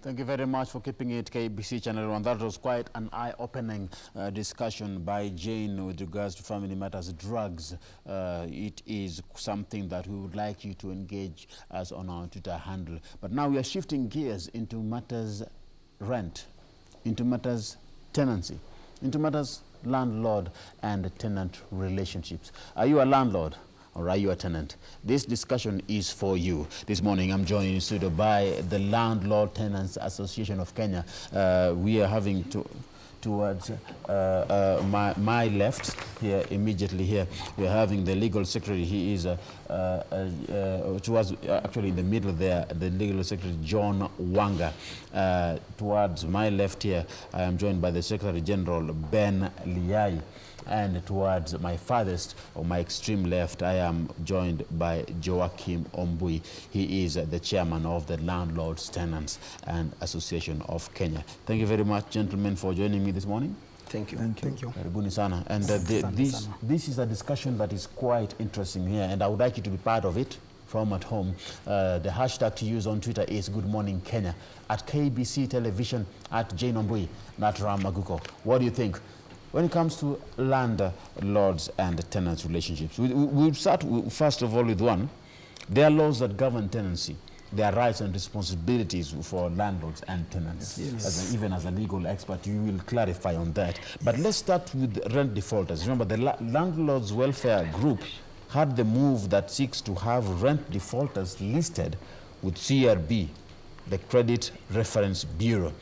Thank you very much for keeping it KBC Channel 1. That was quite an eye-opening discussion by Jane with regards to family matters, drugs. It is something that we would like you to engage us on our Twitter handle. But now we are shifting gears into matters rent, into matters tenancy, into matters landlord and tenant relationships. Are you a landlord? Or are you a tenant? This discussion is for you. This morning I'm joined in studio by the Landlord Tenants Association of Kenya. We are having towards my left here, immediately here, we are having the legal secretary. He is towards actually in the middle there, the legal secretary John Wanga. Towards my left here, I am joined by the Secretary General Ben Liyai. And towards my farthest, or my extreme left, I am joined by Joachim Ombui. He is the chairman of the Landlords, Tenants and Association of Kenya. Thank you very much, gentlemen, for joining me this morning. Thank you. Thank you. Karibuni sana. And this is a discussion that is quite interesting here, and I would like you to be part of it from at home. The hashtag to use on Twitter is Good Morning Kenya, at KBC Television, at Jane Ombui, at Ram Maguko. What do you think? When it comes to landlords and tenants relationships, we'll start first of all with one. There are laws that govern tenancy. There are rights and responsibilities for landlords and tenants. Yes. Even as a legal expert, you will clarify on that. But let's start with rent defaulters. Remember, the Landlords Welfare Group had the move that seeks to have rent defaulters listed with CRB, the Credit Reference Bureau.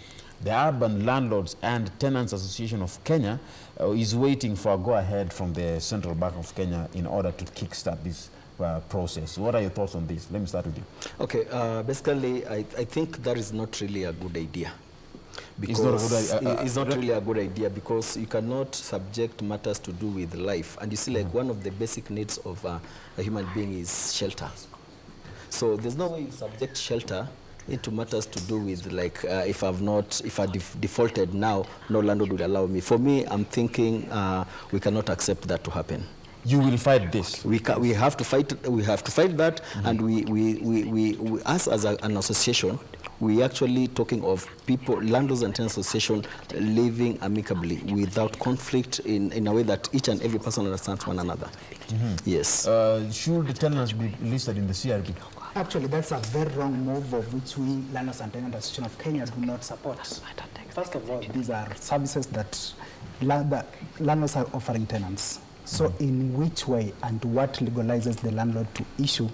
The Urban Landlords and Tenants Association of Kenya is waiting for a go-ahead from the Central Bank of Kenya in order to kickstart this process. What are your thoughts on this? Let me start with you. Okay, basically, I think that is not really a good idea. Because it's not really a good idea because you cannot subject matters to do with life. And you see, like, one of the basic needs of a human being is shelter. So there's no way you subject shelter into matters to do with, like, if I defaulted now, no landlord will allow me. For me, I'm thinking we cannot accept that to happen. You will fight this. We have to fight. We have to fight that, and we us as an association, we actually talking of people, landlords and tenants association, living amicably without conflict in a way that each and every person understands one another. Yes. Should the tenants be listed in the CRB? Actually, that's a very wrong move of which we, Landlords and Tenants Association of Kenya, do not support. First of all, these are services that landlords are offering tenants. So in which way and what legalizes the landlord to issue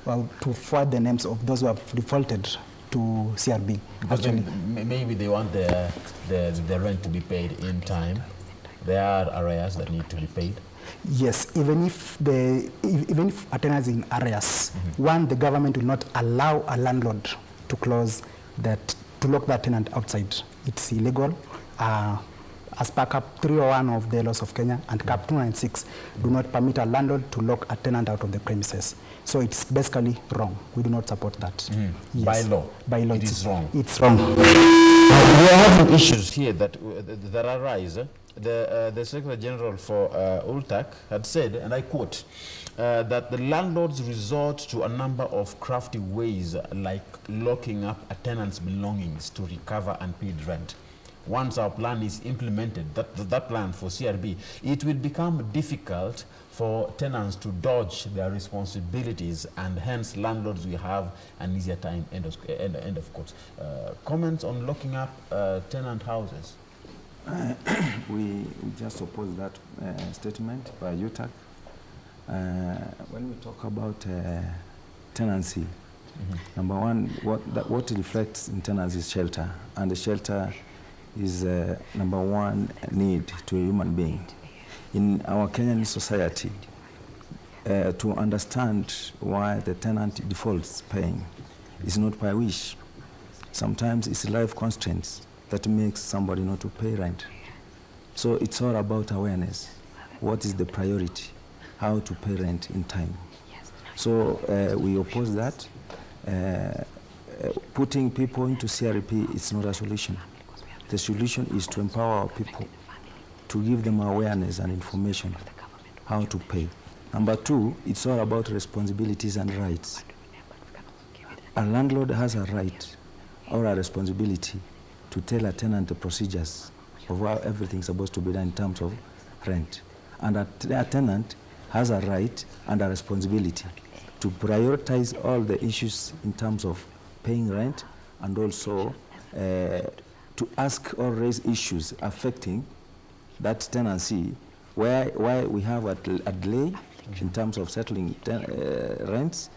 or to forward the names of those who have defaulted to CRB? Because maybe they want the rent to be paid in time. There are arrears that need to be paid. Yes, even if a tenant is in arrears, one, the government will not allow a landlord to lock that tenant outside. It's illegal. As per Cap 301 of the laws of Kenya and Cap 296 do not permit a landlord to lock a tenant out of the premises. So it's basically wrong. We do not support that. Yes. By law? By law. It is wrong. It's wrong. We are having issues here that arise. The Secretary General for ULTAC had said, and I quote, that the landlords resort to a number of crafty ways like locking up a tenant's belongings to recover unpaid rent. Once our plan is implemented, that plan for CRB, it will become difficult for tenants to dodge their responsibilities, and hence landlords will have an easier time, end of quote. Comments on locking up tenant houses? We just oppose that statement by UTAC. When we talk about tenancy, number one, what reflects in tenancy is shelter, and the shelter is number one need to a human being. In our Kenyan society, to understand why the tenant defaults paying is not by wish. Sometimes it's life constraints that makes somebody not to pay rent. So it's all about awareness. What is the priority? How to pay rent in time. So we oppose that. Putting people into CRP is not a solution. The solution is to empower our people, to give them awareness and information how to pay. Number two, it's all about responsibilities and rights. A landlord has a right or a responsibility to tell a tenant the procedures of how everything's supposed to be done in terms of rent. And a tenant has a right and a responsibility to prioritize all the issues in terms of paying rent, and also to ask or raise issues affecting that tenancy where we have a delay in terms of settling rents.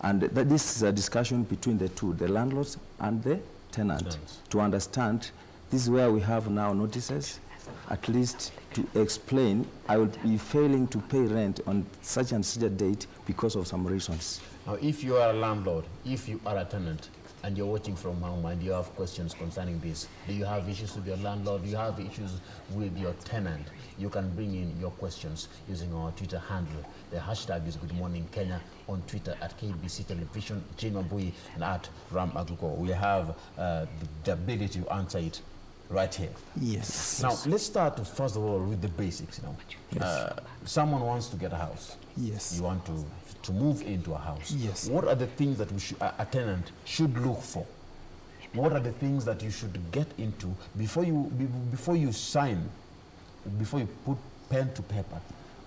And this is a discussion between the two, the landlords and the tenant, to understand this is where we have now notices, at least to explain, I will be failing to pay rent on such and such a date because of some reasons. Now, if you are a landlord, if you are a tenant, and you're watching from home and you have questions concerning this, do you have issues with your landlord? Do you have issues with your tenant? You can bring in your questions using our Twitter handle. The hashtag is Good Morning Kenya on Twitter at KBC Television, Jane Ombui, and at Ram Agluko. We have the ability to answer it right here. Yes. Now, let's start first of all with the basics. Yes. Someone wants to get a house. Yes. You want to move into a house. Yes. What are the things that a tenant should look for? What are the things that you should get into before you sign, before you put pen to paper?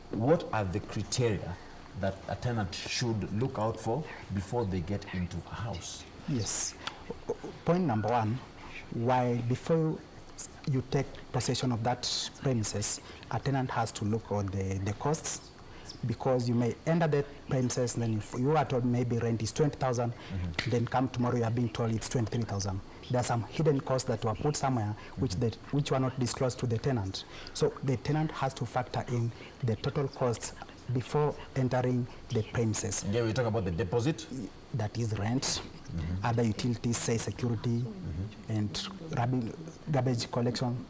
What are the criteria that a tenant should look out for before they get into a house? Yes. Point number one, before you take possession of that premises, a tenant has to look at the costs, because you may enter the premises, and then if you are told maybe rent is 20,000, then come tomorrow you are being told it's 23,000. There are some hidden costs that were put somewhere which were not disclosed to the tenant. So the tenant has to factor in the total costs before entering the premises. Yeah, we talk about the deposit. That is rent, other utilities, say security, and garbage collection.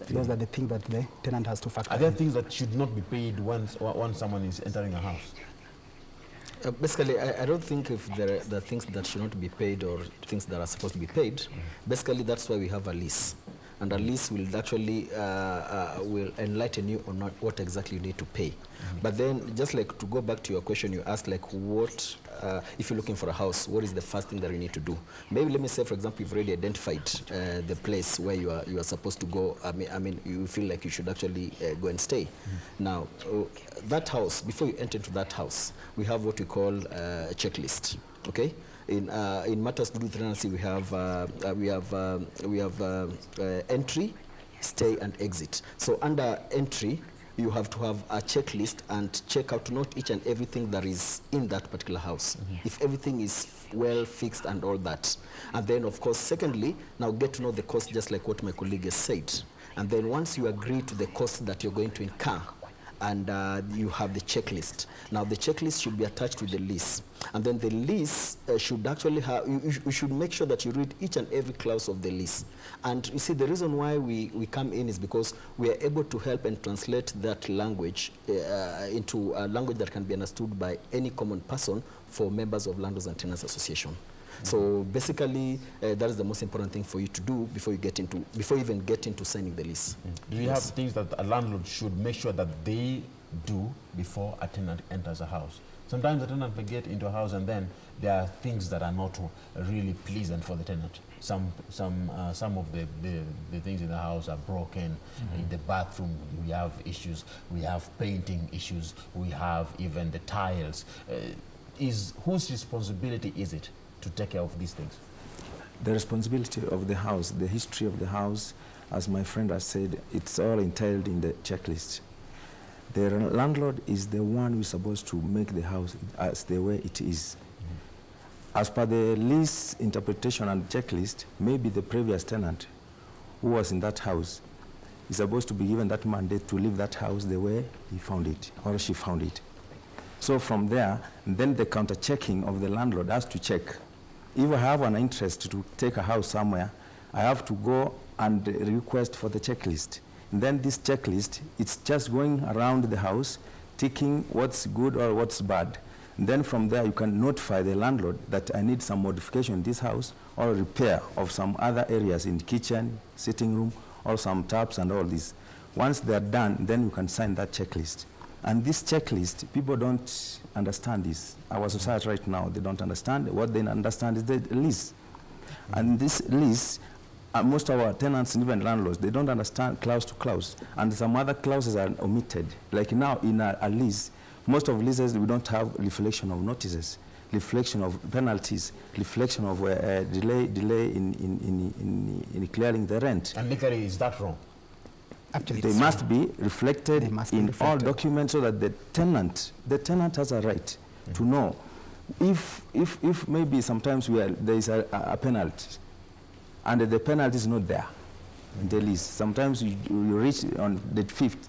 Those are the things that the tenant has to factor in. Are there things that should not be paid once someone is entering a house? Basically, I don't think if there are things that should not be paid or things that are supposed to be paid. Basically, that's why we have a lease. And a lease will actually will enlighten you on what exactly you need to pay. But then, just like to go back to your question, you asked like what, if you're looking for a house, what is the first thing that you need to do? Maybe let me say, for example, you've already identified the place where you are supposed to go. I mean, you feel like you should actually go and stay. Now, that house, before you enter into that house, we have what we call a checklist. Okay. In matters to do with tenancy, we have entry, stay, and exit. So under entry, you have to have a checklist and check out to note each and everything that is in that particular house. If everything is well fixed and all that. And then, of course, secondly, now get to know the cost, just like what my colleague has said. And then once you agree to the cost that you're going to incur, and you have the checklist. Now the checklist should be attached with the lease, and then the lease should actually have, you should make sure that you read each and every clause of the lease. And you see, the reason why we come in is because we are able to help and translate that language into a language that can be understood by any common person for members of Landlords and Tenants Association. So basically, that is the most important thing for you to do before you even get into signing the lease. Do you have things that a landlord should make sure that they do before a tenant enters a house? Sometimes a tenant may get into a house and then there are things that are not really pleasant for the tenant. Some of the things in the house are broken. In the bathroom, we have issues. We have painting issues. We have even the tiles. Whose responsibility is it to take care of these things? The responsibility of the house, the history of the house, as my friend has said, it's all entailed in the checklist. The landlord is the one who is supposed to make the house as the way it is. As per the lease interpretation and checklist, maybe the previous tenant who was in that house is supposed to be given that mandate to leave that house the way he found it or she found it. So from there, then the counter-checking of the landlord has to check. If I have an interest to take a house somewhere, I have to go and request for the checklist. And then this checklist, it's just going around the house, ticking what's good or what's bad. And then from there, you can notify the landlord that I need some modification in this house or repair of some other areas in the kitchen, sitting room, or some taps and all this. Once they're done, then you can sign that checklist. And this checklist, people don't understand this. Our society right now, they don't understand. What they understand is the lease. And this lease, most of our tenants, even landlords, they don't understand clause to clause. And some other clauses are omitted. Like now in a lease, most of leases, we don't have reflection of notices, reflection of penalties, reflection of delay in clearing the rent. And legally, is that wrong? Actually, they must be reflected in all documents so that the tenant has a right to know if maybe sometimes there is a penalty and the penalty is not there in the lease. Sometimes you reach on the 5th,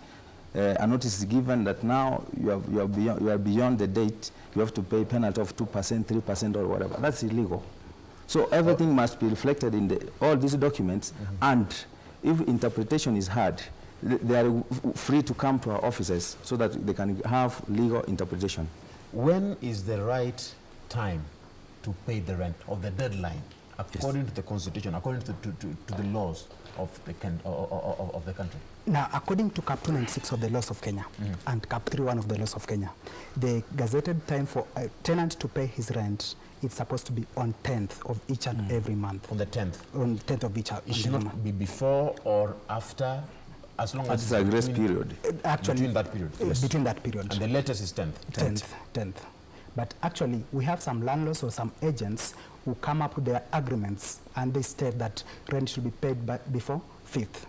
a notice is given that now you are beyond the date, you have to pay penalty of 2%, 3% or whatever. That's illegal. So everything must be reflected in all these documents, and if interpretation is hard, they are free to come to our offices so that they can have legal interpretation. When is the right time to pay the rent, or the deadline, according to the Constitution, according to the laws of the country? Now, according to Cap 296 of the laws of Kenya and Cap 31 of the laws of Kenya, the gazetted time for a tenant to pay his rent, it's supposed to be on 10th of each and every month. On the 10th? On the 10th of each It should not be before or after, as long as it's a grace period. Actually, between that period. Yes. Between that period. And the latest is 10th. 10th. But actually, we have some landlords or some agents who come up with their agreements and they state that rent should be paid before 5th.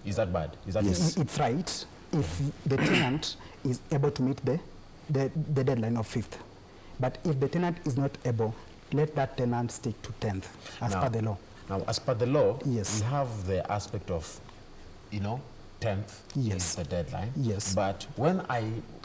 Is that bad? Is that yes. It's right if the tenant is able to meet the deadline of 5th. But if the tenant is not able, let that tenant stick to 10th as per the law. Now, as per the law, yes, we have the aspect of, 10th yes, is the deadline. Yes. But when I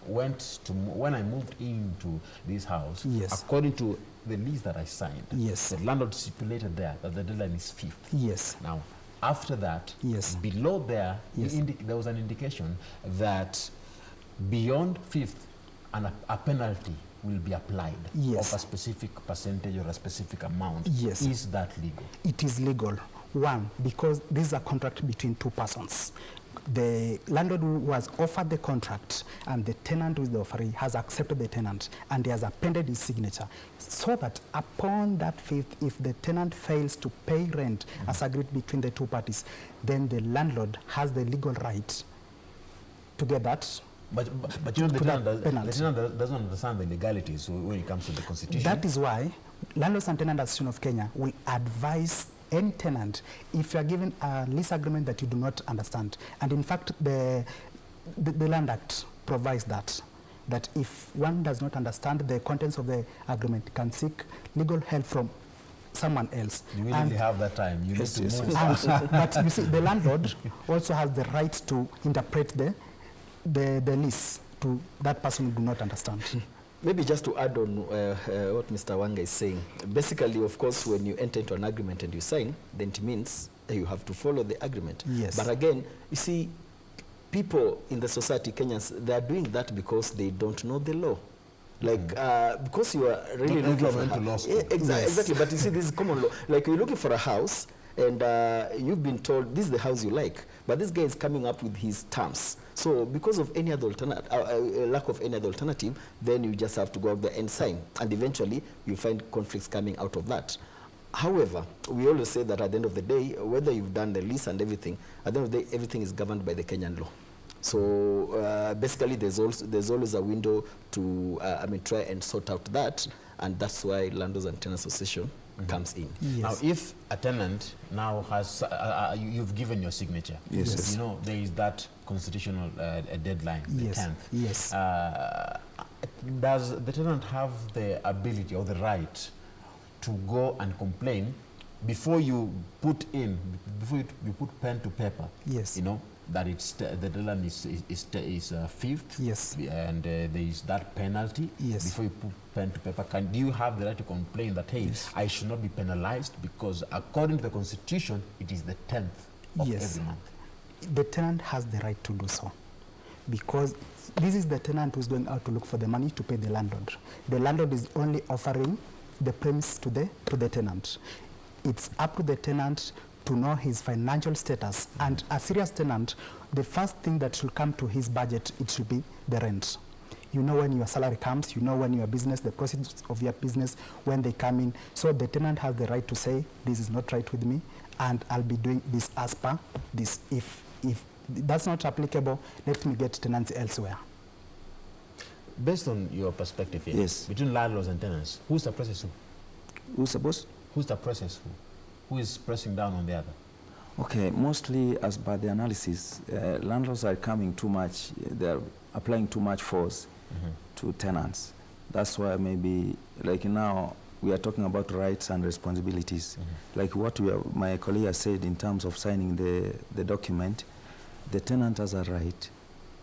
moved into this house, yes, according to the lease that I signed, yes, the landlord stipulated there that the deadline is 5th. Yes. Now, after that, yes, below there, yes, there was an indication that beyond 5th, a penalty will be applied, yes, of a specific percentage or a specific amount. Yes. Is that legal? It is legal. One, because this is a contract between two persons. The landlord who was offered the contract and the tenant who is the offeree has accepted the tenant and he has appended his signature, so that upon that 5th, if the tenant fails to pay rent as agreed between the two parties, then the landlord has the legal right to get that. But the tenant doesn't understand the legalities when it comes to the Constitution. That is why Landlords and Tenant Association of Kenya will advise any tenant, if you are given a lease agreement that you do not understand, and in fact the Land Act provides that if one does not understand the contents of the agreement, can seek legal help from someone else. You really have that time. You need to move. But you see, the landlord also has the right to interpret the lease to that person who do not understand. Maybe just to add on what Mr. Wanga is saying, basically, of course, when you enter into an agreement and you sign, then it means that you have to follow the agreement. Yes. But again, you see, people in the society, Kenyans, they are doing that because they don't know the law. Like, because you are really looking for a house. Exactly, but you see, this is common law. Like, you're looking for a house, and you've been told this is the house you like, but this guy is coming up with his terms. So because of any other lack of any other alternative, then you just have to go out there and sign, and eventually you find conflicts coming out of that. However, we always say that at the end of the day, whether you've done the lease and everything, at the end of the day, everything is governed by the Kenyan law. So basically, there's always a window to try and sort out that, and that's why Landlords and Tenants Association comes in. Yes. Now, if a tenant now has, you've given your signature, yes, there is that constitutional deadline, the 10th. Yes. Does the tenant have the ability or the right to go and complain before you put pen to paper? Yes. That the deadline is 5th. Yes. And there is that penalty. Yes. Before you put pen to paper, do you have the right to complain that, hey, yes, I should not be penalized because according to the Constitution, it is the 10th of every month? The tenant has the right to do so, because this is the tenant who's going out to look for the money to pay the landlord. The landlord is only offering the premise to the tenant. It's up to the tenant to know his financial status, and a serious tenant, the first thing that should come to his budget, it should be the rent. You know when your salary comes, you know when your business, the proceeds of your business, when they come in. So the tenant has the right to say, this is not right with me, and I'll be doing this as per this. If that's not applicable, let me get tenants elsewhere. Based on your perspective here, yes, between landlords and tenants, who suppresses who? Who's supposed? Who suppresses who? Who is pressing down on the other? Okay, mostly as by the analysis, landlords are coming too much, they're applying too much force to tenants. That's why maybe, like now, we are talking about rights and responsibilities. Like what my colleague has said in terms of signing the document, the tenant has a right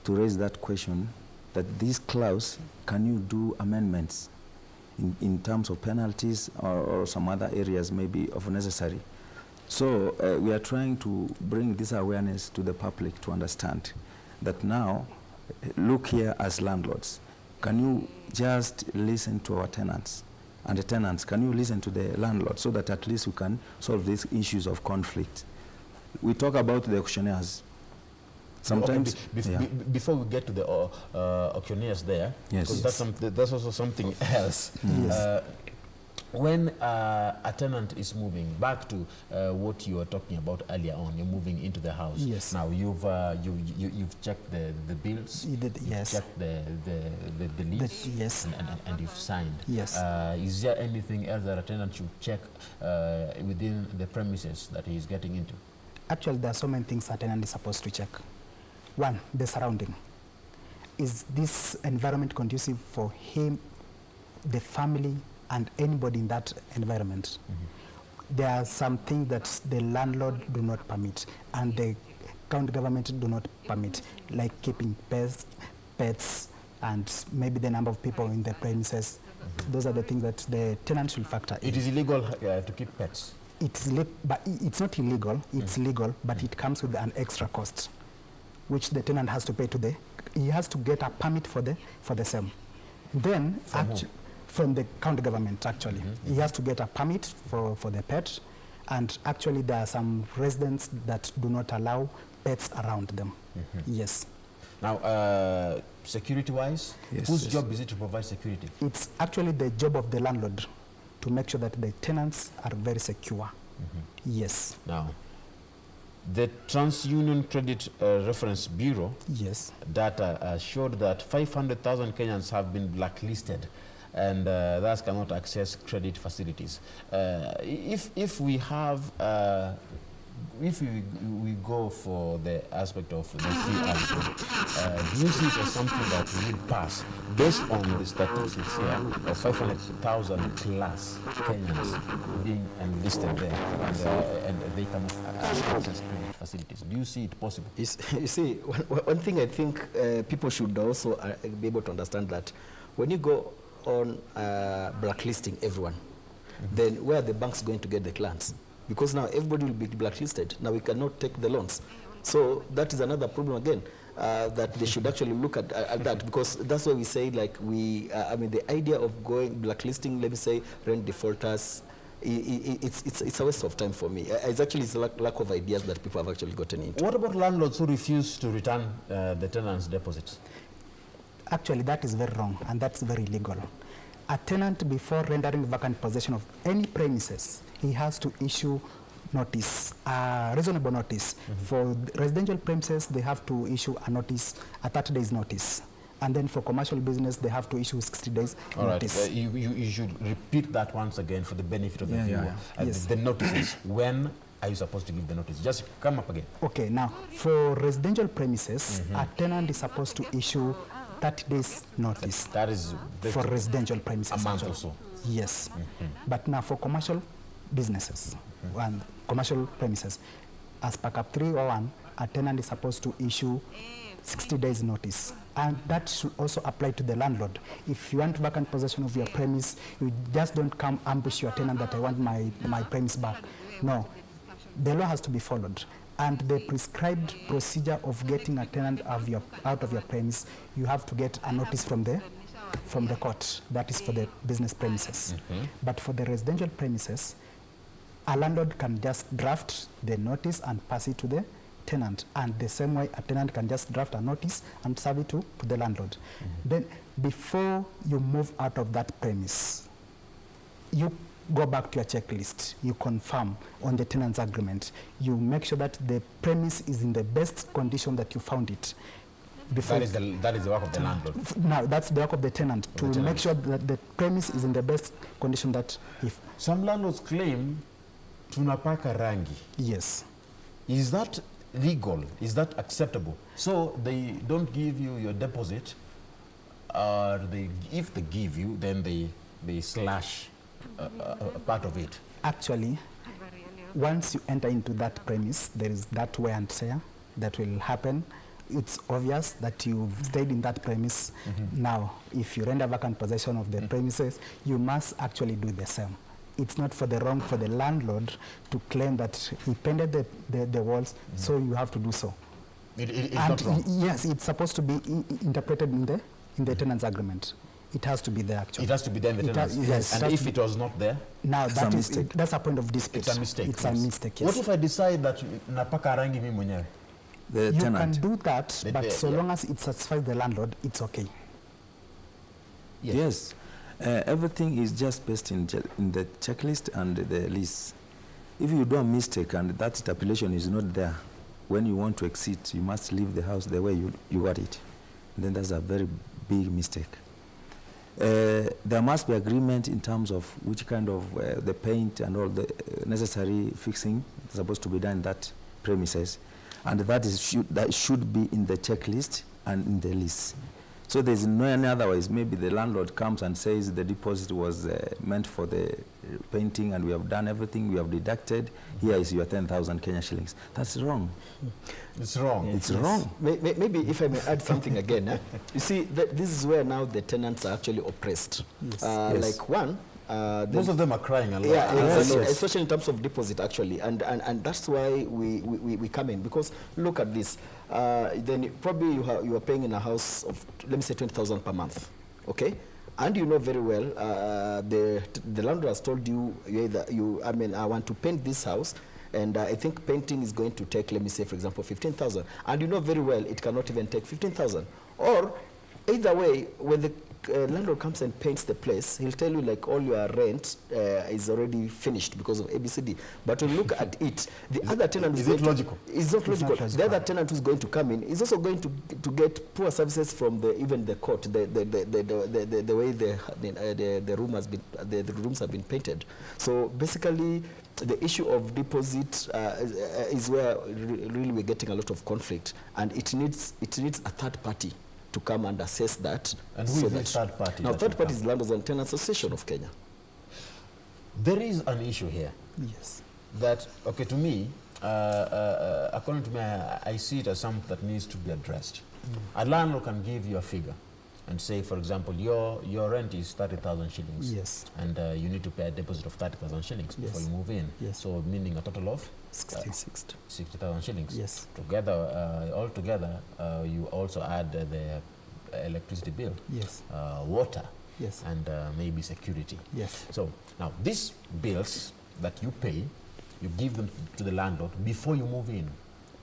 to raise that question that this clause, can you do amendments in terms of penalties or some other areas maybe of necessary. So we are trying to bring this awareness to the public to understand that now, look here as landlords, can you just listen to our tenants? And the tenants, can you listen to the landlord so that at least we can solve these issues of conflict? We talk about the auctioneers. Sometimes, before we get to the auctioneers there, because that's also something else. When a tenant is moving, back to what you were talking about earlier on, you're moving into the house. Yes. Now you've checked the bills. Yes. You've checked the lease. Yes. And you've signed. Yes. Is there anything else that a tenant should check within the premises that he's getting into? Actually, there are so many things a tenant is supposed to check. One, the surrounding. Is this environment conducive for him, the family, and anybody in that environment? There are some things that the landlord do not permit, and the county government do not permit, like keeping pets, and maybe the number of people in the premises. Those are the things that the tenant should factor in. It is illegal to keep pets? But it's not illegal, it's legal, but it comes with an extra cost, which the tenant has to pay to he has to get a permit for the same. Then, from the county government, actually. He has to get a permit for the pet, and actually there are some residents that do not allow pets around them. Yes. Now, security-wise, whose job is it to provide security? It's actually the job of the landlord to make sure that the tenants are very secure. Yes. Now, the TransUnion Credit Reference Bureau data showed that 500,000 Kenyans have been blacklisted and thus cannot access credit facilities. If we have, if we go for the aspect of the free access, do you see it as something that will pass based on the statistics here of 500,000 plus Kenyans being enlisted there and they cannot access credit facilities? Do you see it possible? You see, one thing I think people should also be able to understand that when you go on blacklisting everyone, then where are the banks going to get the clients? Because now everybody will be blacklisted. Now we cannot take the loans. So that is another problem again, that they should actually look at that, because that's why we say, like, I mean, the idea of going blacklisting, let me say, rent defaulters, it's a waste of time for me. It's actually a lack of ideas that people have actually gotten into. What about landlords who refuse to return the tenants' deposits? Actually, that is very wrong, and that's very illegal. A tenant, before rendering vacant possession of any premises, he has to issue notice, reasonable notice. For residential premises, they have to issue a notice, a 30 days notice. And then for commercial business, they have to issue 60 days notice. Right. You should repeat that once again for the benefit of the viewer. Yes. The notices, when are you supposed to give the notice? Just come up again. Okay, now, for residential premises, a tenant is supposed to issue 30 days notice. That is for residential premises. A month or so. Yes. But now for commercial businesses and commercial premises, as per Cap 301, a tenant is supposed to issue 60 days notice. And that should also apply to the landlord. If you want vacant possession of your premise, you just don't come ambush your tenant that I want my premise back. No, the law has to be followed. And the prescribed procedure of getting a tenant out of your premise, you have to get a notice from the court. That is for the business premises. But for the residential premises, a landlord can just draft the notice and pass it to tenant, and the same way a tenant can just draft a notice and serve it to the landlord. Then before you move out of that premise, you go back to your checklist, you confirm on the tenant's agreement, you make sure that the premise is in the best condition that you found it. That is the work of the landlord. Now, that's the work of the tenant, to make sure that the premise is in the best condition that if... Some landlords claim tunapaka rangi. Yes. Is that legal? Is that acceptable? So they don't give you your deposit, or if they give you, then they slash a part of it. Actually, once you enter into that premise, there is that wear and tear that will happen. It's obvious that you've stayed in that premise. Now, if you render vacant possession of the premises, you must actually do the same. It's not for the wrong for the landlord to claim that he painted the walls, so you have to do so. It's not wrong. Yes, it's supposed to be interpreted in the tenant's agreement. It has to be there, actually. It has to be there in the tenant's. Yes. And if it was not there? Now, that's a point of dispute. It's a mistake. It's a mistake, yes. What if I decide that napaka rangi mimi mwenyewe? You can do that, but so long as it satisfies the landlord, it's okay. Yes. Everything is just based in the checklist and the lease. If you do a mistake and that stipulation is not there, when you want to exit, you must leave the house the way you got it. And then that's a very big mistake. There must be agreement in terms of which kind of the paint and all the necessary fixing is supposed to be done in that premises. And that should be in the checklist and in the lease. So there's no any otherwise. Maybe the landlord comes and says the deposit was meant for the painting and we have done everything, we have deducted, here is your 10,000 Kenya shillings. That's wrong. It's wrong. It's wrong. Maybe if I may add something again. You see, this is where now the tenants are actually oppressed. Yes. Like one, most of them are crying a lot. Yeah, exactly. Especially in terms of deposit, actually, and that's why we come in, because look at this. Then probably you are paying in a house of, let me say, 20,000 per month, okay? And you know very well the landlord has told you I want to paint this house, and I think painting is going to take, let me say, for example, 15,000, and you know very well it cannot even take 15,000. Or either way, when the landlord comes and paints the place, he'll tell you like all your rent is already finished because of ABCD. But when you look at it, the other tenant is it logical? It's not logical. The other tenant who's going to come in is also going to get poor services from even the court, the way the room has been the rooms have been painted. So basically, the issue of deposit is where really we're getting a lot of conflict, and it needs a third party to come and assess that. And who is the third party? Now, third party is Landlords and Tenants Association of Kenya. There is an issue here. Yes. That, okay, to me, according to me, I see it as something that needs to be addressed. A landlord can give you a figure and say, for example, your rent is 30,000 shillings. Yes. And you need to pay a deposit of 30,000 shillings before you move in. Yes. So meaning a total of 60,000 shillings. Yes. Together, altogether, you also add the electricity bill. Yes. Water. Yes. And maybe security. Yes. So now these bills that you pay, you give them to the landlord before you move in,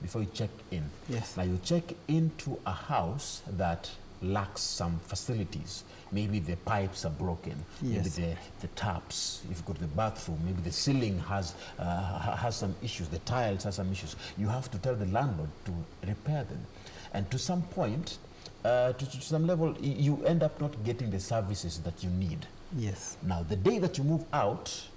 before you check in. Yes. Now you check into a house that lacks some facilities. Maybe the pipes are broken. Yes. Maybe the taps, if you go to the bathroom, maybe the ceiling has some issues, the tiles has some issues. You have to tell the landlord to repair them. And to some point, to some level, you end up not getting the services that you need. Yes. Now, the day that you move out,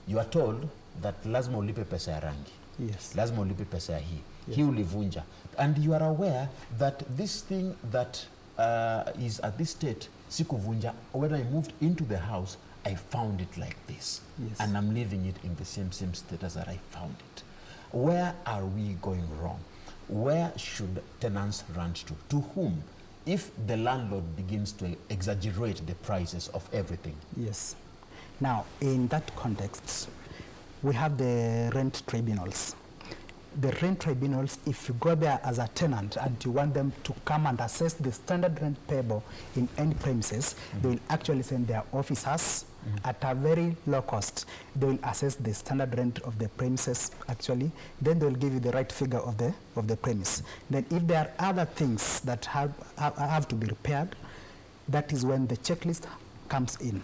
you are told that lazima ulipe pesa ya rangi. Yes. Lazima ulipe pesa ya hii. Yes. Hii ulivunja. And you are aware that this thing that is at this state, sikuvunja, when I moved into the house, I found it like this. Yes. And I'm leaving it in the same status that I found it. Where are we going wrong? Where should tenants run to? To whom? If the landlord begins to exaggerate the prices of everything. Yes. Now, in that context, we have the rent tribunals. the rent tribunals, if you go there as a tenant and you want them to come and assess the standard rent payable in any premises, they will actually send their officers at a very low cost. They will assess the standard rent of the premises actually, then they will give you the right figure of the premise. Then if there are other things that have to be repaired, that is when the checklist comes in.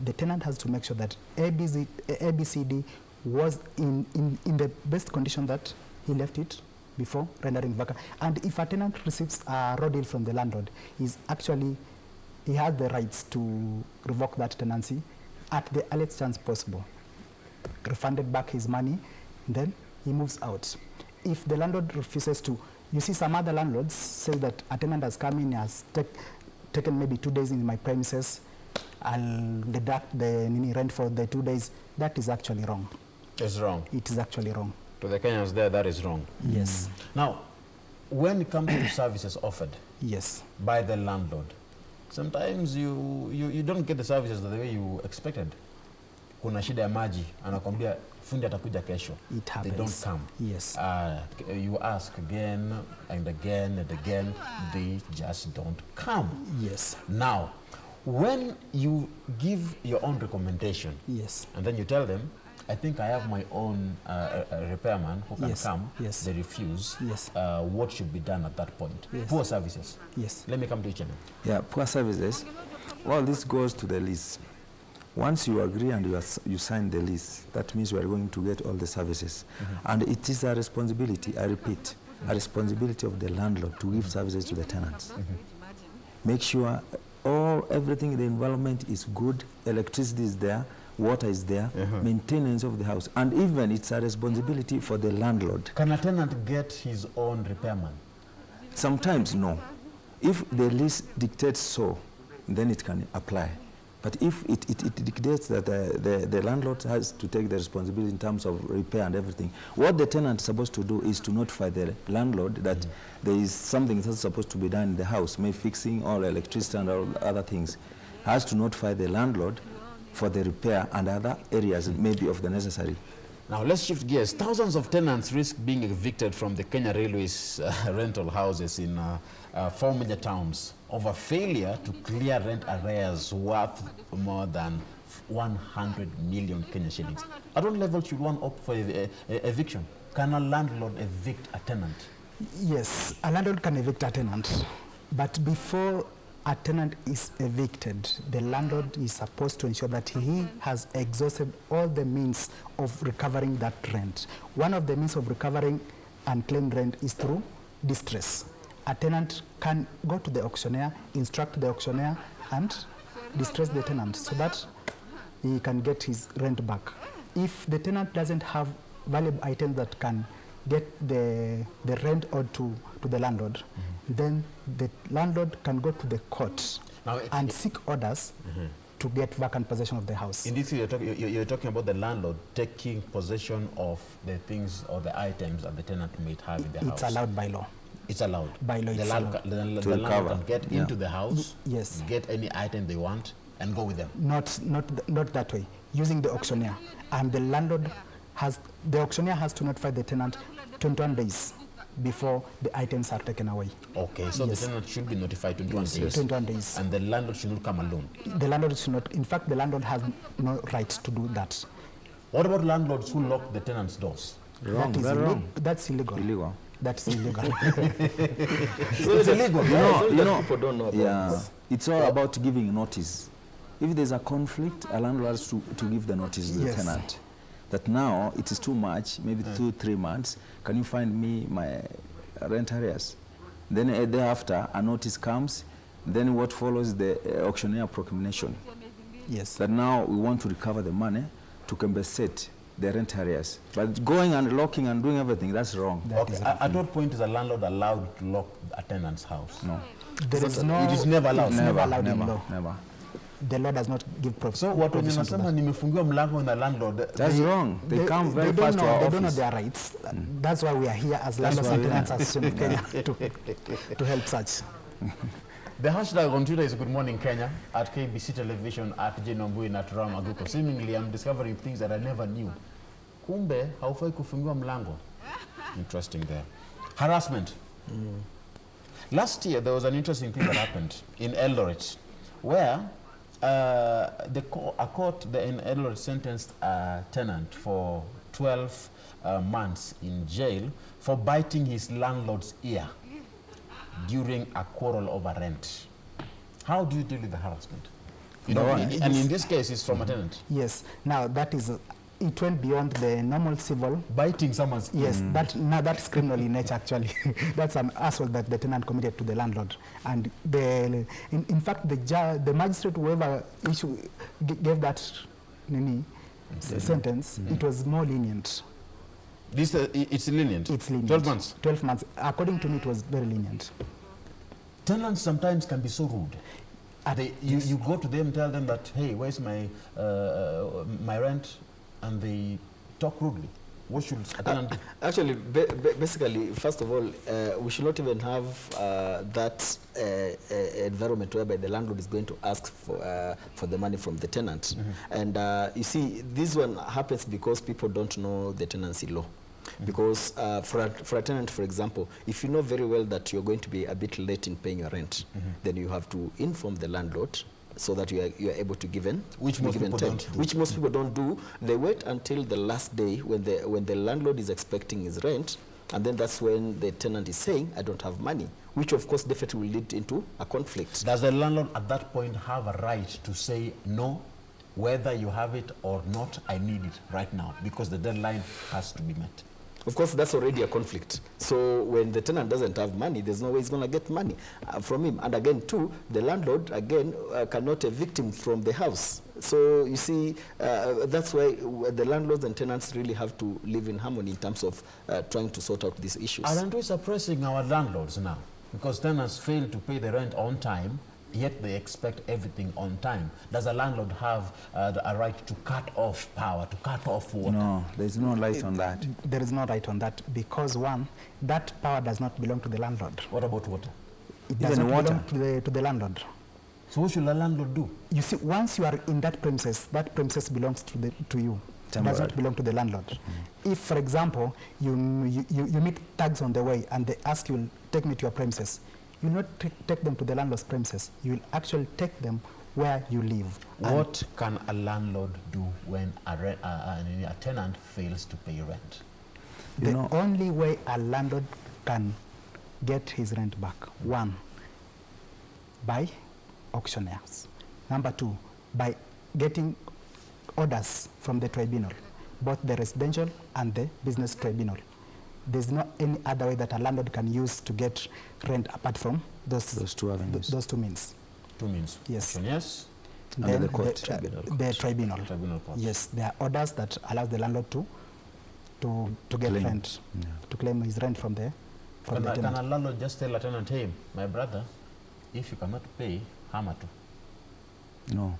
The tenant has to make sure that ABCD was in the best condition that he left it before rendering vacant. And if a tenant receives a raw deal from the landlord, he has the rights to revoke that tenancy at the earliest chance possible. Refunded back his money, then he moves out. If the landlord refuses to, you see some other landlords say that a tenant has come in, has taken maybe 2 days in my premises, I'll deduct the rent for the 2 days. That is actually wrong. It's wrong. It is actually wrong. To the Kenyans there, that is wrong. Yes. Now, when it comes to services offered yes. by the landlord, sometimes you don't get the services the way you expected. Kuna shida ya maji, anakwambia fundi atakuja kesho. It happens. They don't come. Yes. You ask again and again and again, they just don't come. Yes. Now, when you give your own recommendation, yes. and then you tell them, I think I have my own repairman who can yes. come, yes. they refuse, yes. What should be done at that point? Yes. Poor services. Yes. Let me come to each other. Yeah, poor services. Well, this goes to the lease. Once you agree and you sign the lease, that means you are going to get all the services. And it is a responsibility, I repeat, a responsibility of the landlord to give services to the tenants. Make sure everything in the environment is good, electricity is there, water is there, maintenance of the house. And even it's a responsibility for the landlord. Can a tenant get his own repairman? Sometimes no. If the lease dictates so, then it can apply. But if it dictates that the landlord has to take the responsibility in terms of repair and everything, what the tenant is supposed to do is to notify the landlord that there is something that's supposed to be done in the house, maybe fixing all electricity and all other things. Has to notify the landlord for the repair and other areas maybe of the necessary. Now let's shift gears. Thousands of tenants risk being evicted from the Kenya Railways rental houses in 4 major towns over failure to clear rent arrears worth more than 100 million Kenya shillings. At what level should one opt for eviction? Can a landlord evict a tenant? Yes, a landlord can evict a tenant, but before a tenant is evicted, the landlord is supposed to ensure that he has exhausted all the means of recovering that rent. One of the means of recovering unclaimed rent is through distress. A tenant can go to the auctioneer, instruct the auctioneer, and distress the tenant so that he can get his rent back. If the tenant doesn't have valuable items that can get the rent owed to the landlord, then the landlord can go to the court and seek orders to get vacant possession of the house. In this, you're talking about the landlord taking possession of the things or the items that the tenant might have in the house. It's allowed by law. It's allowed. By law, the it's allowed. The landlord can get into the house, yes, get any item they want, and go with them. Not that way. Using the auctioneer, and the auctioneer has to notify the tenant 21 days before the items are taken away. Okay, so the tenant should be notified 21 days. 21 days. And the landlord should not come alone. The landlord should not. In fact, the landlord has no right to do that. What about landlords who lock the tenants' doors? Wrong. That's illegal. Illegal. That's illegal. So it's illegal. You know, people don't know about this. It's all about giving notice. If there's a conflict, a landlord has to give the notice to the tenant. That now it is too much, maybe 2-3 months. Can you find me my rent arrears? Then thereafter, a notice comes. Then what follows the auctioneer proclamation. Yes. That now we want to recover the money to compensate the rent arrears. But going and locking and doing everything, that's wrong. Okay. At what point is a landlord allowed to lock a tenant's house? No. There is no. It is never allowed. It's never allowed in law. Never. The law does not give So what when unasema nimefungiwa mlango na landlord? That's wrong. They come very fast to our office. They don't know their rights. That's why we are here as Landlords and Tenants Association of Kenya to help such. The hashtag on Twitter is Good Morning Kenya, at KBC Television, at Ombui, and at Ram Aguko. Seemingly, I'm discovering things that I never knew. Kumbe, haufai kufungiwa mlango. Interesting there. Harassment. Last year, there was an interesting thing that happened in Eldoret, where a court in Eldoret sentenced a tenant for 12 months in jail for biting his landlord's ear during a quarrel over rent. How do you deal with the harassment? You know, and in this case, it's from a tenant. Yes. Now, that is, it went beyond the normal civil. Biting someone's ear. Yes, that's criminal in nature, actually. That's an assault that the tenant committed to the landlord. And in fact, the magistrate, whoever gave that sentence, it was more lenient. This it's lenient? It's lenient. 12 months? 12 months. According to me, it was very lenient. Tenants sometimes can be so rude. You go to them, tell them that, hey, where's my rent? And they talk rudely. What should a tenant do? Actually, basically, first of all, we should not even have that environment whereby the landlord is going to ask for the money from the tenant. And you see, this one happens because people don't know the tenancy law. Because for a tenant, for example, if you know very well that you're going to be a bit late in paying your rent, then you have to inform the landlord so that you are able to give in. Which most people don't do. Which most people don't do. They wait until the last day when the landlord is expecting his rent, and then that's when the tenant is saying, I don't have money, which of course definitely will lead into a conflict. Does the landlord at that point have a right to say, no, whether you have it or not, I need it right now, because the deadline has to be met? Of course, that's already a conflict. So when the tenant doesn't have money, there's no way he's going to get money from him. And again, too, the landlord, again, cannot evict him from the house. So you see, that's why the landlords and tenants really have to live in harmony in terms of trying to sort out these issues. Aren't we suppressing our landlords now? Because tenants fail to pay the rent on time, yet they expect everything on time. Does a landlord have a right to cut off power, to cut off water? No, there's no right on that. There is no right on that because, one, that power does not belong to the landlord. What about water? It does not belong to the landlord. So what should a landlord do? You see, once you are in that premises belongs to you. It does not belong to the landlord. If, for example, you meet thugs on the way and they ask you, take me to your premises, you will not take them to the landlord's premises. You will actually take them where you live. What can a landlord do when a tenant fails to pay rent? The only way a landlord can get his rent back, one, by auctioneers. Number two, by getting orders from the tribunal, both the residential and the business tribunal. There's not any other way that a landlord can use to get rent apart from those two avenues. Those two means. Two means? Yes. Yes. Then the court. The tribunal. Tribunal court. Yes, there are orders that allow the landlord to get rent, to claim his rent from the tenant. Can a landlord just tell a tenant, hey, my brother, if you cannot pay, hammer to? No.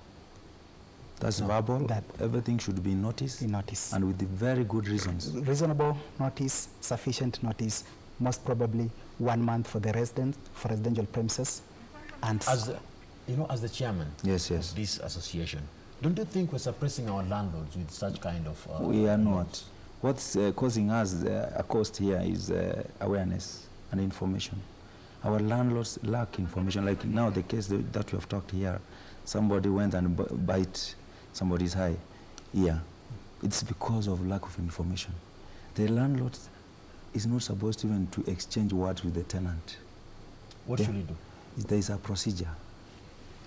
That's verbal. Everything should be noticed. And with the very good reasons. Reasonable notice, sufficient notice, most probably 1 month for the residential premises. And as the chairman of this association, don't you think we're suppressing our landlords with such kind of... we are not. What's causing us a cost here is awareness and information. Our landlords lack information. Like now the case that we have talked here, somebody went and bite somebody's ear. It's because of lack of information. The landlord is not supposed even to exchange words with the tenant. What should he do? There is a procedure.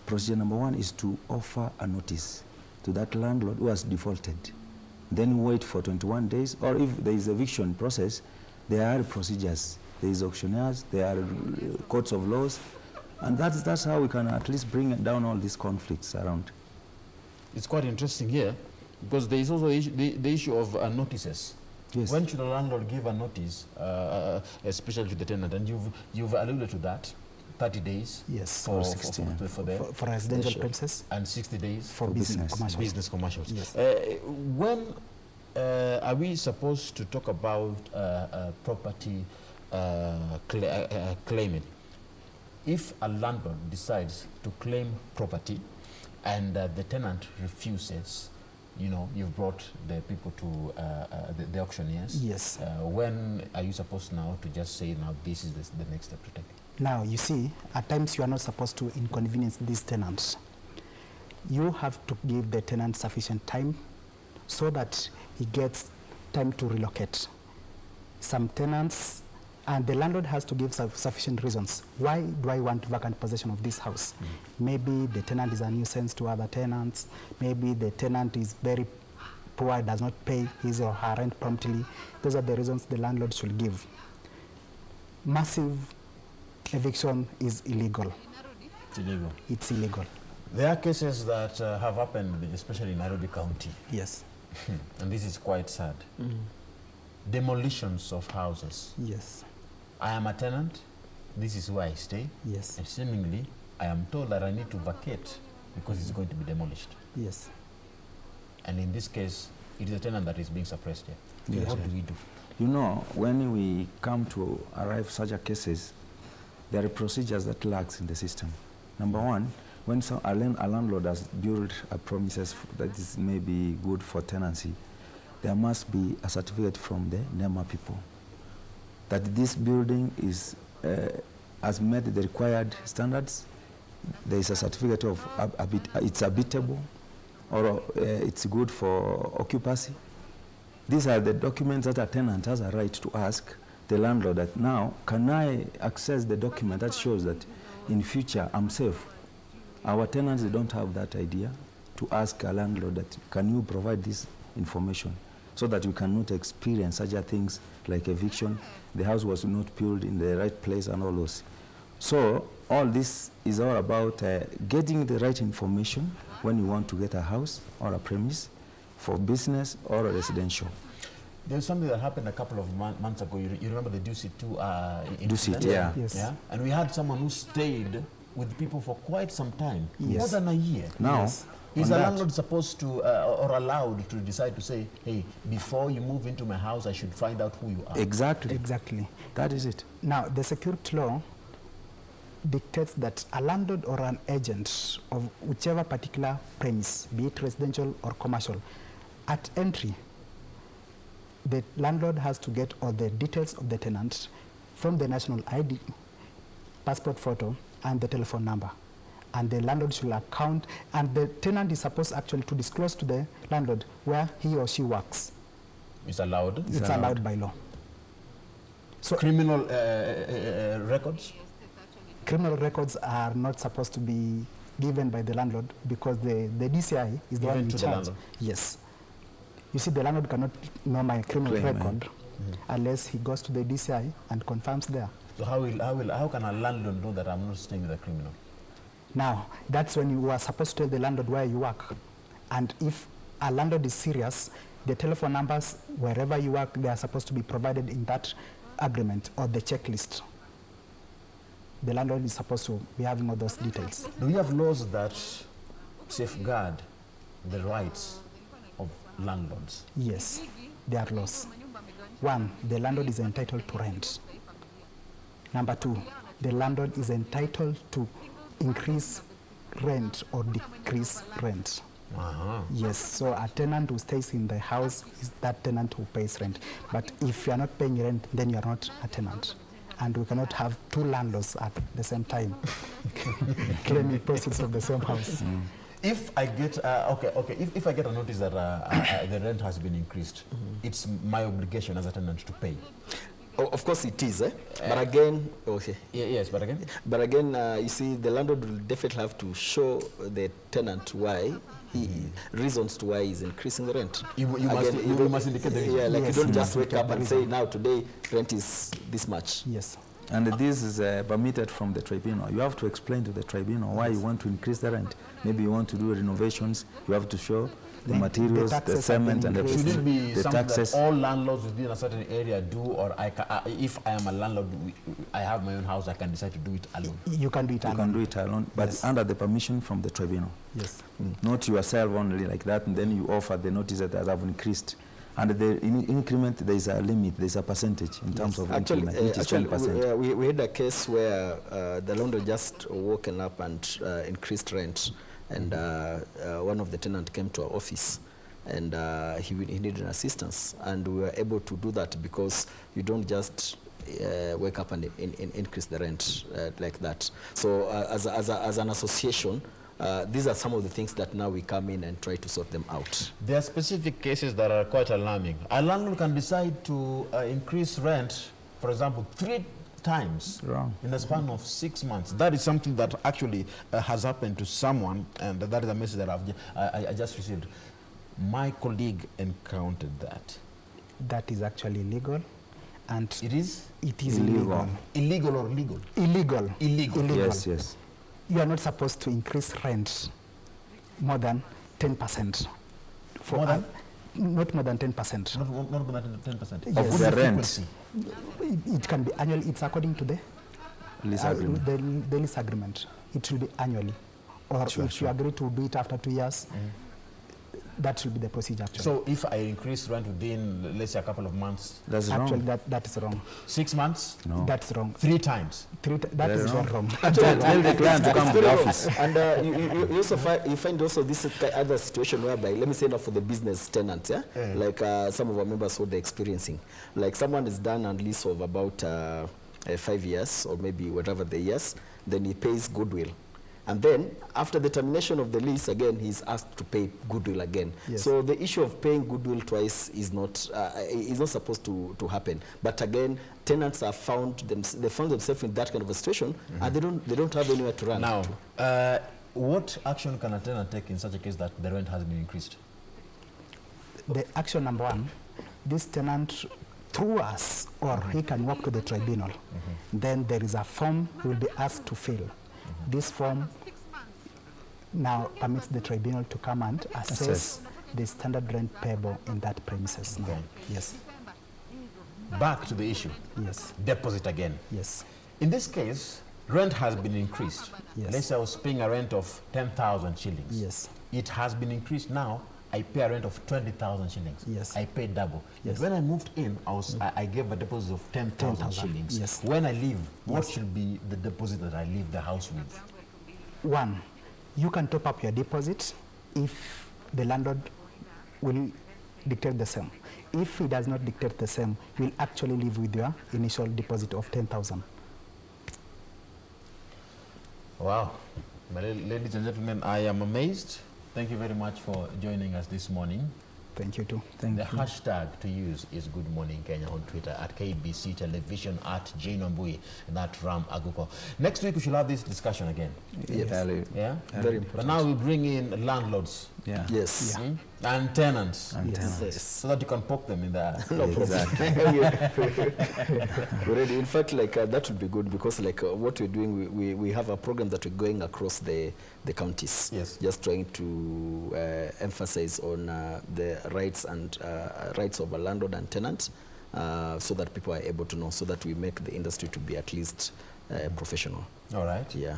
Procedure number one is to offer a notice to that landlord who has defaulted. Then wait for 21 days, or if there is eviction process, there are procedures. There is auctioneers, there are courts of laws, and that's how we can at least bring down all these conflicts around. It's quite interesting here, because there is also the issue of notices. Yes. When should a landlord give a notice, especially to the tenant? And you've alluded to that, 30 days. Yes. For residential premises. And 60 days for business commercials. Yes. When are we supposed to talk about property claiming? If a landlord decides to claim property and the tenant refuses, you know, you've brought the people to the auctioneers. Yes. When are you supposed now to just say, now this is the next step to take? Now, you see, at times you are not supposed to inconvenience these tenants. You have to give the tenant sufficient time so that he gets time to relocate. Some tenants, and the landlord has to give sufficient reasons. Why do I want vacant possession of this house? Maybe the tenant is a nuisance to other tenants. Maybe the tenant is very poor, does not pay his or her rent promptly. Those are the reasons the landlord should give. Massive eviction is illegal. It's illegal. It's illegal. There are cases that have happened, especially in Nairobi County. Yes. And this is quite sad. Demolitions of houses. Yes. I am a tenant. This is where I stay. Yes. And seemingly, I am told that I need to vacate because it's going to be demolished. Yes. And in this case, it is a tenant that is being suppressed here. Yes. What do we do? You know, when we come to arrive such a cases, there are procedures that lacks in the system. Number one, when a landlord has built a premises that is maybe good for tenancy, there must be a certificate from the NEMA people that this building is has met the required standards. There is a certificate of it's habitable, or it's good for occupancy. These are the documents that a tenant has a right to ask the landlord that now, can I access the document that shows that in future I'm safe? Our tenants, they don't have that idea to ask a landlord that, can you provide this information so that we cannot experience such a things like eviction, the house was not built in the right place and all those. So all this is all about getting the right information when you want to get a house or a premise for business or a residential. There's something that happened a couple of months ago. You remember the Dusit 2 Dusit, yeah. Yes. Yeah. And we had someone who stayed with people for quite some time, Yes. more than a year. Now, Yes. Is the landlord supposed to, or allowed to decide to say, hey, before you move into my house, I should find out who you are? Exactly. Exactly. That is it. Now, the security law dictates that a landlord or an agent of whichever particular premise, be it residential or commercial, at entry, the landlord has to get all the details of the tenant from the national ID, passport photo, and the telephone number. And the landlord should account, and the tenant is supposed actually to disclose to the landlord where he or she works. It's allowed? It's allowed by law. So Criminal records? criminal records are not supposed to be given by the landlord because the DCI is the one in Given to the charge. landlord? Yes. You see, the landlord cannot know my criminal Claim, record unless he goes to the DCI and confirms there. So how can a landlord know that I'm not staying with a criminal? Now, that's when you are supposed to tell the landlord where you work. And if a landlord is serious, the telephone numbers, wherever you work, they are supposed to be provided in that agreement or the checklist. The landlord is supposed to be having all those details. Do we have laws that safeguard the rights of landlords? Yes, there are laws. One, the landlord is entitled to rent. Number two, the landlord is entitled to increase rent or decrease rent. Yes, so a tenant who stays in the house is that tenant who pays rent. But if you are not paying rent, then you are not a tenant. And we cannot have two landlords at the same time claiming proceeds of the same house. If I get if I get a notice that the rent has been increased, it's my obligation as a tenant to pay. Oh, of course it is, but again, okay. Yes, but again? But again, you see, the landlord will definitely have to show the tenant why reasons to why he's increasing the rent. You must indicate the reason. Yeah, like Yes, you don't you just must wake up indicate and the say, reason. now today rent is this much. Yes. And this is permitted from the tribunal. You have to explain to the tribunal why you want to increase the rent. Maybe you want to do renovations. You have to show the materials, the taxes have cement, been and Should it be the something taxes. that all landlords within a certain area do, or if I am a landlord, I have my own house, I can decide to do it alone? You can do it You alone. can do it alone, but Yes. under the permission from the tribunal. Yes. Not yourself only like that, and then you offer the notice that I have increased. And the increment, there is a limit, there is a percentage in terms of increment, which is 10%. We had a case where the landlord just woken up and increased rent, and one of the tenants came to our office and he needed assistance, and we were able to do that because you don't just wake up and increase the rent like that. So as an association, these are some of the things that now we come in and try to sort them out. There are specific cases that are quite alarming. A landlord can decide to increase rent, for example, 3 times in the span of 6 months. That is something that actually has happened to someone, and that is a message that I just received. My colleague encountered that. That is actually illegal. And it is? It is illegal. Illegal or legal? Illegal. Illegal. Yes, yes. You are not supposed to increase rent more than 10%. Not more than 10%. Not more than 10%? Yes. Of the rent? It can be annually. It's according to the lease agreement. The lease agreement. It will be annually. Or if you agree to do it after 2 years, that will be the procedure actually. So if I increase rent within, let's say, a couple of months? That's actually wrong. That is wrong. 6 months? No. That's wrong. 3 times? That is wrong. Tell the client to come to the office. And you also find also this other situation whereby, let me say now for the business tenants, like some of our members what they're experiencing. Like someone is done on lease of about 5 years or maybe whatever the years, then he pays goodwill. And then, after the termination of the lease, again, he's asked to pay goodwill again. Yes. So the issue of paying goodwill twice is not supposed to happen. But again, tenants have found themselves in that kind of a situation, and they don't have anywhere to run. Now, what action can a tenant take in such a case that the rent has been increased? The action number 1, this tenant through us, or he can walk to the tribunal. Then there is a form he will be asked to fill. This form now permits the tribunal to come and assess the standard rent payable in that premises. Okay. Yes. Back to the issue. Yes. Deposit again. Yes. In this case, rent has been increased. Yes. Let's say I was paying a rent of 10,000 shillings. Yes. It has been increased now. I pay a rent of 20,000 shillings. Yes. I paid double. Yes. When I moved in, I gave a deposit of 10,000 shillings. Yes. When I leave, what should be the deposit that I leave the house with? 1, you can top up your deposit if the landlord will dictate the same. If he does not dictate the same, you will actually leave with your initial deposit of 10,000. Wow. Ladies and gentlemen, I am amazed. Thank you very much for joining us this morning. Thank you too. The hashtag to use is Good Morning Kenya on Twitter, at KBC Television, at Jane Ombui, and at Ram Aguko. Next week we should have this discussion again. Yes. Yeah? Very important. But now we bring in landlords. Yeah. Yes. Yeah. And tenants. And tenants. Yes. So that you can poke them in the... No problem. Already, in fact, like that would be good because like what we're doing, we have a program that we're going across the counties. Yes. Just trying to emphasize on the rights of a landlord and tenant, so that people are able to know, so that we make the industry to be at least professional. All right. Yeah.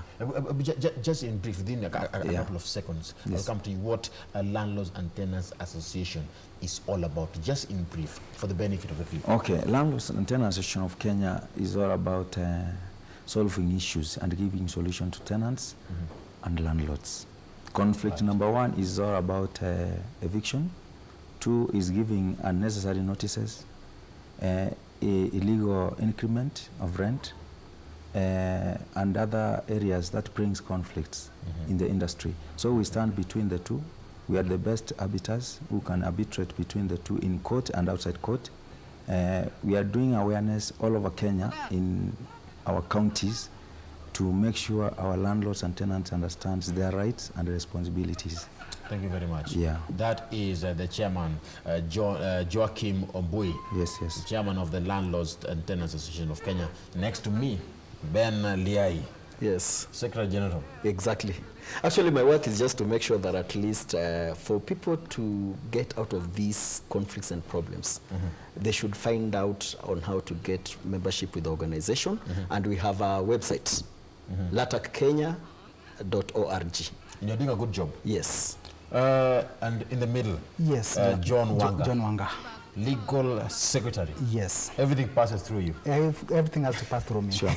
Just in brief, within a couple of seconds, I'll come to you. What a Landlords and Tenants Association is all about, just in brief, for the benefit of the people. Okay, Landlords and Tenants Association of Kenya is all about solving issues and giving solution to tenants and landlords. Conflict number 1 is all about eviction. 2 is giving unnecessary notices, illegal increment of rent, and other areas that brings conflicts in the industry. So we stand between the two. We are the best arbiters who can arbitrate between the two in court and outside court. We are doing awareness all over Kenya in our counties to make sure our landlords and tenants understand their rights and responsibilities. Thank you very much. Yeah. That is the chairman, Joachim Ombui. Yes, yes. Chairman of the Landlords and Tenants Association of Kenya. Next to me, Ben Liyai. Yes. Secretary General. Exactly. Actually, my work is just to make sure that at least for people to get out of these conflicts and problems, they should find out on how to get membership with the organization. And we have a website, latakkenya.org. And you're doing a good job. Yes. And in the middle, Yes. John Wanga. John Wanga. legal secretary. Yes. Everything passes through you. Everything has to pass through me. Sure.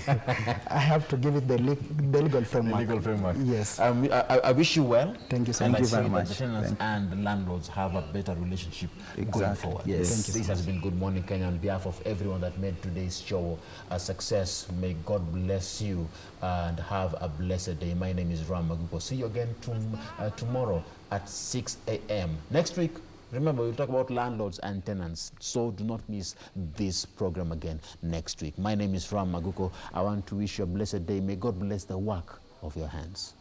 I have to give it the legal framework. The legal framework. Yes. I wish you well. Thank you so and much. I very see much. that the tenants and the landlords have a better relationship going Exactly. forward. Yes. Thank you This so has been Good Morning Kenya on behalf of everyone that made today's show a success. May God bless you and have a blessed day. My name is Ram Maguko. See you again tomorrow at 6 a.m. Next week, remember, we'll talk about landlords and tenants, so do not miss this program again next week. My name is Ram Maguko. I want to wish you a blessed day. May God bless the work of your hands.